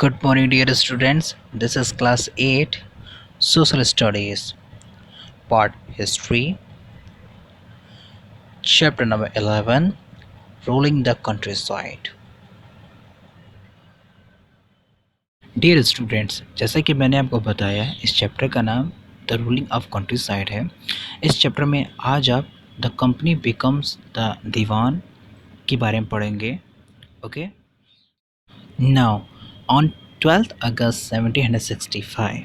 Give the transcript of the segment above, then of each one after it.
Good morning, dear students. This is class 8 Social Studies, part History, chapter number 11 Ruling the Countryside. Dear students, जैसा कि मैंने आपको बताया, इस चैप्टर का नाम the ruling of country side है। इस चैप्टर में आज आप द कंपनी बिकम्स द दीवान के बारे में पढ़ेंगे। Okay, Now, on 12th August 1765,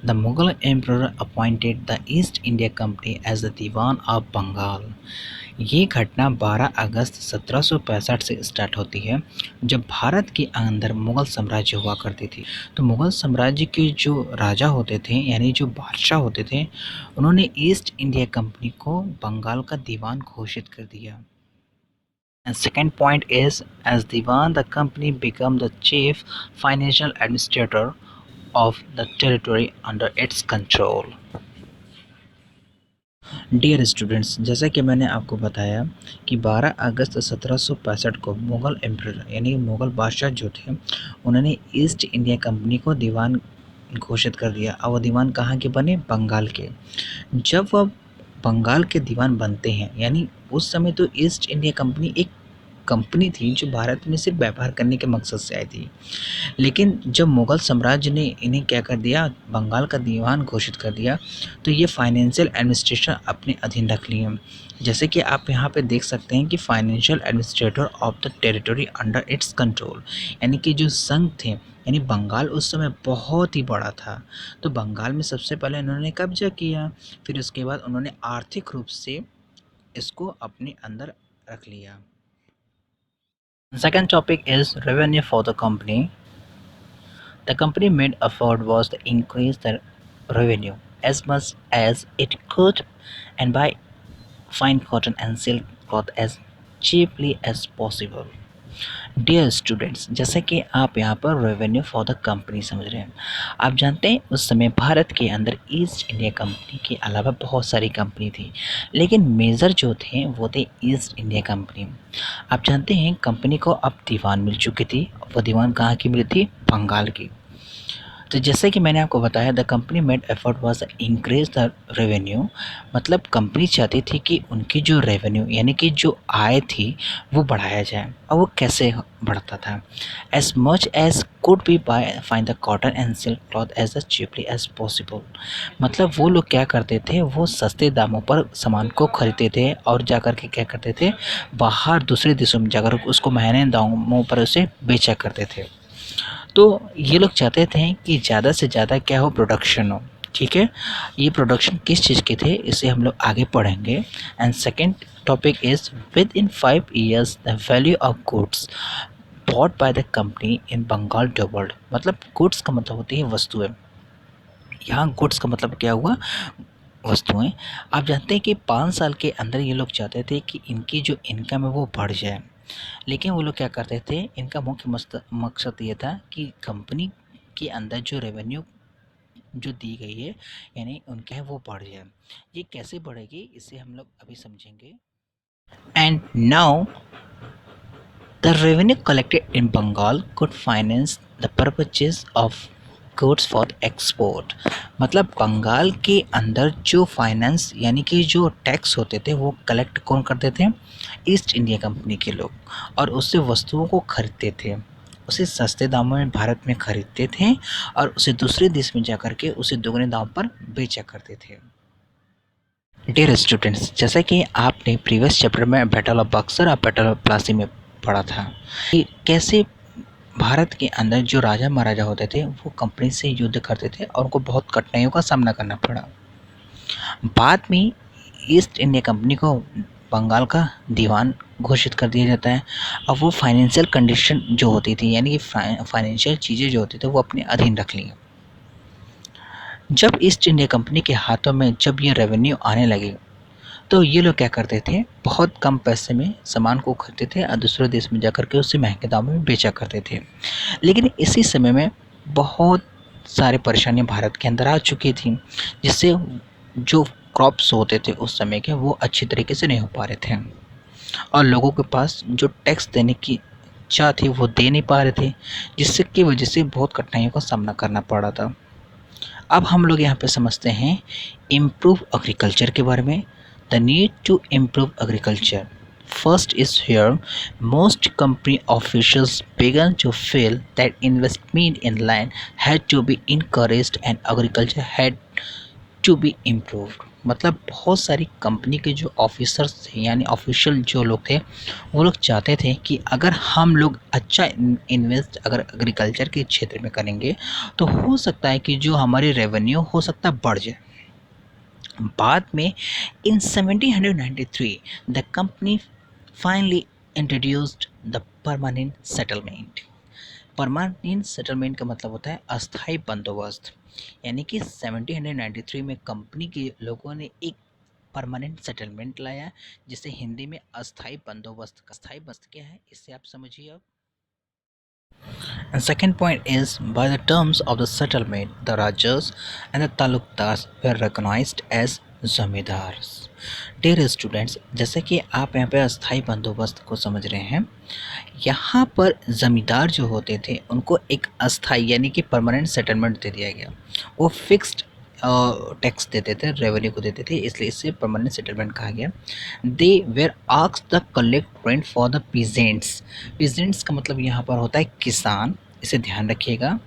the Mughal emperor appointed the East India Company as the Diwan of Bengal. ये घटना 12 अगस्त 1765 से स्टार्ट होती है, जब भारत के अंदर मुग़ल साम्राज्य हुआ करती थी। तो मुग़ल साम्राज्य के जो राजा होते थे, यानी जो बादशाह होते थे, उन्होंने ईस्ट इंडिया कंपनी को बंगाल का दीवान घोषित कर दिया। And second point is, as Diwan, the company became the chief financial administrator of the territory under its control. Dear students, जैसा कि मैंने आपको बताया कि 12 अगस्त 1765 को मुग़ल एम्परर यानी मुग़ल बादशाह जो थे, उन्होंने ईस्ट इंडिया कंपनी को दीवान घोषित कर दिया। और वो दीवान कहाँ के बने? बंगाल के। जब वह बंगाल के दीवान बनते हैं, यानी उस समय तो ईस्ट इंडिया कंपनी एक कंपनी थी जो भारत में सिर्फ व्यापार करने के मकसद से आई थी, लेकिन जब मुग़ल साम्राज्य ने इन्हें क्या कर दिया, बंगाल का दीवान घोषित कर दिया, तो ये फाइनेंशियल एडमिनिस्ट्रेशन अपने अधीन रख लिए। जैसे कि आप यहाँ पे देख सकते हैं कि financial administrator of the territory under its control, यानी कि जो संघ थे, यानी बंगाल उस समय बहुत ही बड़ा था। तो बंगाल में सबसे पहले उन्होंने कब्जा किया, फिर उसके बाद उन्होंने आर्थिक रूप से इसको अपने अंदर रख लिया। Second topic is revenue for the company. The company main effort was to increase the revenue as much as it could and buy fine cotton and silk cloth as cheaply as possible. Dear students, जैसे कि आप यहाँ पर revenue for the company समझ रहे हैं, आप जानते हैं उस समय भारत के अंदर ईस्ट इंडिया कंपनी के अलावा बहुत सारी कंपनी थी, लेकिन मेजर जो थे वो थे ईस्ट इंडिया कंपनी। आप जानते हैं कंपनी को अब दीवान मिल चुकी थी। वो दीवान कहाँ की मिली थी? बंगाल की। तो जैसे कि मैंने आपको बताया, the company made effort was increase the revenue, मतलब कंपनी चाहती थी कि उनकी जो रेवेन्यू यानी कि जो आय थी वो बढ़ाया जाए। और वो कैसे बढ़ता था? As much as could be by find the cotton and silk cloth as cheaply as possible. मतलब वो लोग क्या करते थे, वो सस्ते दामों पर सामान को खरीदते थे और जाकर के क्या करते थे, बाहर दूसरे देशों में जाकर उसको महंगे दामों पर उसे बेचा करते थे। तो ये लोग चाहते थे कि ज़्यादा से ज़्यादा क्या हो, प्रोडक्शन हो। ठीक है, ये प्रोडक्शन किस चीज़ के थे इसे हम लोग आगे पढ़ेंगे। And second topic is, within 5 years the value of goods bought by the company in Bengal doubled. मतलब गुड्स का मतलब होती है वस्तुएं, यहाँ गुड्स का मतलब क्या हुआ? वस्तुएं। आप जानते हैं कि 5 साल के अंदर ये लोग चाहते थे कि इनकी जो इनकम है वो बढ़ जाए, लेकिन वो लोग क्या करते थे, इनका मुख्य मकसद ये था कि कंपनी के अंदर जो रेवेन्यू जो दी गई है यानी उनका है वो बढ़ जाए। ये कैसे बढ़ेगी इसे हम लोग अभी समझेंगे। And now the revenue collected in Bengal could finance the purchase of goods for export. मतलब बंगाल के अंदर जो फाइनेंस यानी कि जो टैक्स होते थे वो कलेक्ट कौन करते थे? ईस्ट इंडिया कंपनी के लोग, और उससे वस्तुओं को खरीदते थे, उसे सस्ते दामों में भारत में खरीदते थे और उसे दूसरे देश में जाकर के उसे दुगने दाम पर बेचा करते थे। डियर स्टूडेंट्स, जैसा कि आपने प्रीवियस चैप्टर में बैटल ऑफ बक्सर और बैटल ऑफ प्लासी में पढ़ा था कि कैसे भारत के अंदर जो राजा महाराजा होते थे वो कंपनी से युद्ध करते थे और उनको बहुत कठिनाइयों का सामना करना पड़ा। बाद में ईस्ट इंडिया कंपनी को बंगाल का दीवान घोषित कर दिया जाता है। अब वो फाइनेंशियल कंडीशन जो होती थी यानी कि फाइनेंशियल चीज़ें जो होती थी वो अपने अधीन रख ली। जब ईस्ट इंडिया कंपनी के हाथों में जब ये रेवेन्यू आने लगे तो ये लोग क्या करते थे, बहुत कम पैसे में सामान को खरीदते थे और दूसरे देश में जाकर के उससे महंगे दामों में बेचा करते थे। लेकिन इसी समय में बहुत सारी परेशानियां भारत के अंदर आ चुकी थी, जिससे जो क्रॉप्स होते थे उस समय के वो अच्छी तरीके से नहीं हो पा रहे थे और लोगों के पास जो टैक्स देने की कच्चा थे वो दे नहीं पा रहे थे, जिससे की वजह से बहुत कठिनाइयों का सामना करना पड़ा था। अब हम लोग यहाँ पे समझते हैं इम्प्रूव एग्रीकल्चर के बारे में। The need to improve agriculture first is here. Most company officials began to feel that investment in land had to be encouraged and agriculture had to be improved. मतलब बहुत सारी कंपनी के जो officers थे यानी ऑफिशियल जो लोग थे वो लोग चाहते थे कि अगर हम लोग अच्छा इन्वेस्ट अगर एग्रीकल्चर के क्षेत्र में करेंगे तो हो सकता है कि जो हमारी रेवेन्यू हो सकता है बढ़ जाए। बाद में इन 1793 the company finally introduced the permanent settlement. Permanent settlement का मतलब होता है अस्थाई बंदोबस्त, यानी कि 1793 में कंपनी के लोगों ने एक परमानेंट सेटलमेंट लाया जिसे हिंदी में अस्थाई बंदोबस्त। अस्थाई बंदोबस्त क्या है इससे आप समझिए अब। And second point is, by the terms of the settlement, the Rajas and the Talukdars were recognized as zamindars. Dear students, जैसे कि आप यहाँ पे अस्थाई बंदोबस्त को समझ रहे हैं, यहाँ पर ज़मींदार जो होते थे उनको एक अस्थाई यानी कि परमानेंट सेटलमेंट दे दिया गया। वो फिक्स्ड टैक्स देते थे, रेवेन्यू को देते थे, इसलिए इसे परमानेंट सेटलमेंट कहा गया। They were asked the collect rent for the peasants. Peasants का मतलब यहाँ पर होता है किसान, इसे ध्यान रखिएगा।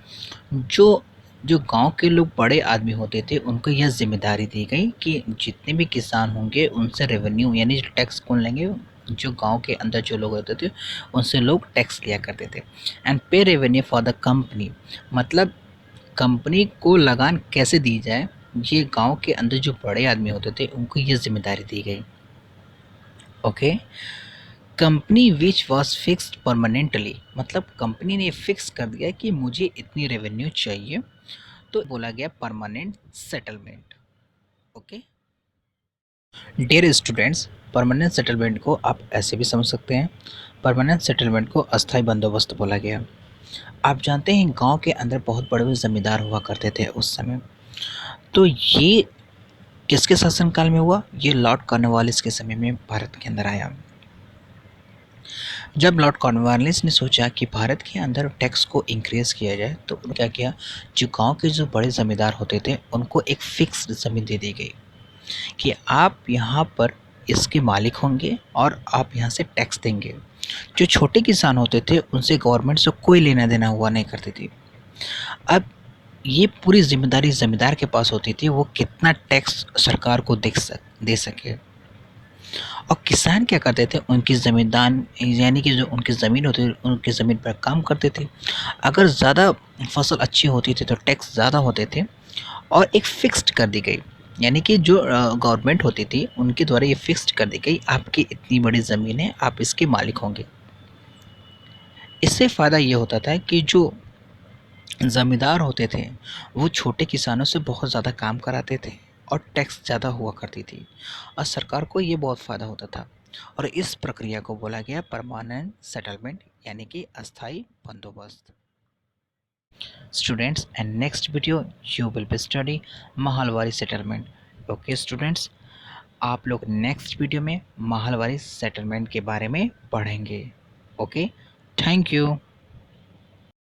जो जो गांव के लोग बड़े आदमी होते थे उनको यह जिम्मेदारी दी गई कि जितने भी किसान होंगे उनसे रेवेन्यू यानी टैक्स कौन लेंगे, जो गांव के अंदर जो लोग होते थे उनसे लोग टैक्स लिया करते थे। एंड पे रेवेन्यू फॉर द कंपनी, मतलब कंपनी को लगान कैसे दी जाए, ये गांव के अंदर जो बड़े आदमी होते थे उनको ये जिम्मेदारी दी गई। Okay, company which was fixed permanently, मतलब कंपनी ने फिक्स कर दिया कि मुझे इतनी रेवेन्यू चाहिए, तो बोला गया permanent settlement. Okay dear students, permanent settlement को आप ऐसे भी समझ सकते हैं, परमानेंट सेटलमेंट को अस्थाई बंदोबस्त बोला गया। आप जानते हैं गांव के अंदर बहुत बड़े बड़े जमींदार हुआ करते थे उस समय, तो ये किसके शासनकाल में हुआ, ये लॉर्ड कॉर्नवालिस के समय में भारत के अंदर आया। जब लॉर्ड कॉर्नवालिस ने सोचा कि भारत के अंदर टैक्स को इंक्रीज किया जाए तो उन्होंने क्या किया, जो गांव के जो बड़े ज़मींदार होते थे उनको एक फिक्स्ड ज़मीन दे दी गई कि आप यहाँ पर इसके मालिक होंगे और आप यहाँ से टैक्स देंगे। जो छोटे किसान होते थे उनसे गवर्नमेंट से कोई लेना देना हुआ नहीं करती थी। अब ये पूरी जिम्मेदारी ज़मींदार के पास होती थी, वो कितना टैक्स सरकार को दे सके। और किसान क्या करते थे, उनकी ज़मींदान यानी कि जो उनकी ज़मीन होती थी उनकी ज़मीन पर काम करते थे। अगर ज़्यादा फसल अच्छी होती थी तो टैक्स ज़्यादा होते थे और एक फ़िक्स्ड कर दी गई, यानी कि जो गवर्नमेंट होती थी उनके द्वारा ये फ़िक्स्ड कर दी गई आपकी इतनी बड़ी ज़मीन है, आप इसके मालिक होंगे। इससे फ़ायदा ये होता था कि जो ज़मींदार होते थे वो छोटे किसानों से बहुत ज़्यादा काम कराते थे और टैक्स ज़्यादा हुआ करती थी और सरकार को ये बहुत फ़ायदा होता था। और इस प्रक्रिया को बोला गया परमानेंट सेटलमेंट यानी कि अस्थाई बंदोबस्त। Students, and next video you will be study Mahalwari settlement. Okay students, आप लोग नेक्स्ट वीडियो में महलवारी सेटलमेंट के बारे में पढ़ेंगे। Okay, thank you.